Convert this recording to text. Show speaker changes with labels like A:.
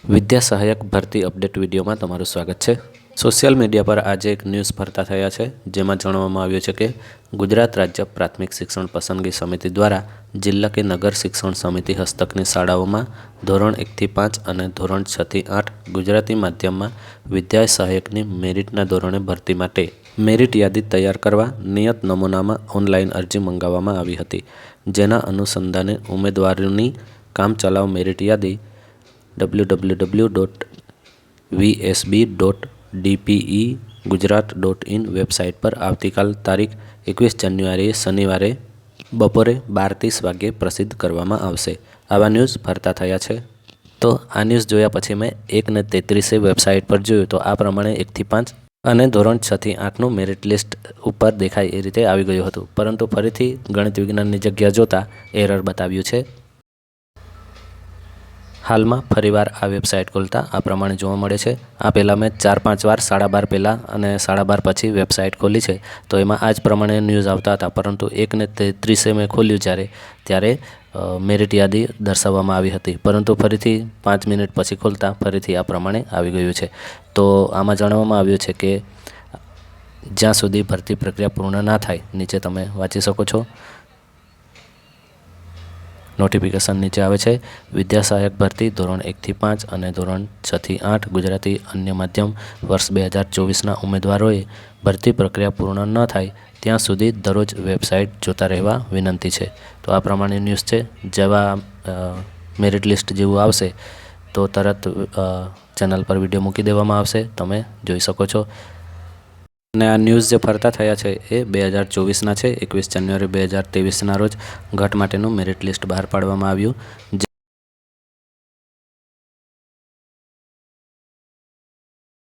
A: વિદ્યા સહાયક ભરતી અપડેટ વિડીયોમાં તમારું સ્વાગત છે। સોશિયલ મીડિયા પર આજે એક ન્યૂઝ ફરતા થયા છે, જેમાં જણાવવામાં આવ્યું છે કે ગુજરાત રાજ્ય પ્રાથમિક શિક્ષણ પસંદગી સમિતિ દ્વારા જિલ્લા કે નગર શિક્ષણ સમિતિ હસ્તકની શાળાઓમાં ધોરણ 1 થી 5 અને ધોરણ 6 થી 8 ગુજરાતી માધ્યમમાં વિદ્યા સહાયકની મેરિટના ધોરણે ભરતી માટે મેરિટ યાદી તૈયાર કરવા નિયત નમૂનામાં ઓનલાઈન અરજી મંગાવવામાં આવી હતી, જેના અનુસંધાને ઉમેદવારોની કામચલાઉ મેરિટ યાદી www.vsb.dpegujarat.in વેબસાઇટ પર આવતીકાલ તારીખ 21 જાન્યુઆરીએ શનિવારે બપોરે 12:30 વાગ્યે પ્રસિદ્ધ કરવામાં આવશે। આવા ન્યૂઝ ફરતા થયા છે, તો આ ન્યૂઝ જોયા પછી મેં 1:33 વેબસાઇટ પર જોયું તો આ પ્રમાણે 1 થી 5 અને ધોરણ 6 થી 8નું મેરિટ લિસ્ટ ઉપર દેખાય એ રીતે આવી ગયું હતું, પરંતુ ફરીથી ગણિત વિજ્ઞાનની જગ્યા જોતા એરર બતાવ્યું છે। હાલમાં ફરીવાર આ વેબસાઇટ ખોલતા આ પ્રમાણે જોવા મળે છે। આ પહેલાં મેં 4-5 વાર 12:30 પહેલાં અને 12:30 પછી વેબસાઇટ ખોલી છે, તો એમાં આ જ પ્રમાણે ન્યૂઝ આવતા હતા, પરંતુ 1:33 મેં ખોલ્યું ત્યારે મેરિટ યાદી દર્શાવવામાં આવી હતી, પરંતુ ફરીથી 5 મિનિટ પછી ખોલતા ફરીથી આ પ્રમાણે આવી ગયું છે। તો આમાં જણાવવામાં આવ્યું છે કે જ્યાં સુધી ભરતી પ્રક્રિયા પૂર્ણ ના થાય, નીચે તમે વાંચી શકો છો, નોટિફિકેશન નીચે આવે છે। વિદ્યા સહાયક ભરતી ધોરણ 1 થી 5 અને ધોરણ 6 થી 8 ગુજરાતી અન્ય માધ્યમ વર્ષ 2024ના ઉમેદવારોએ ભરતી પ્રક્રિયા પૂર્ણ ન થાય ત્યાં સુધી દરરોજ વેબસાઇટ જોતા રહેવા વિનંતી છે। તો આ પ્રમાણે ન્યૂઝ છે। જેવા મેરિટ લિસ્ટ જેવું આવશે તો તરત ચેનલ પર વિડીયો મૂકી દેવામાં આવશે, તમે જોઈ શકો છો। અને આ ન્યૂઝ જે ફરતા થયા છે એ 2024ના છે। 21 જાન્યુઆરી 2023ના રોજ ઘટ માટેનું મેરિટ લિસ્ટ બહાર પાડવામાં આવ્યું।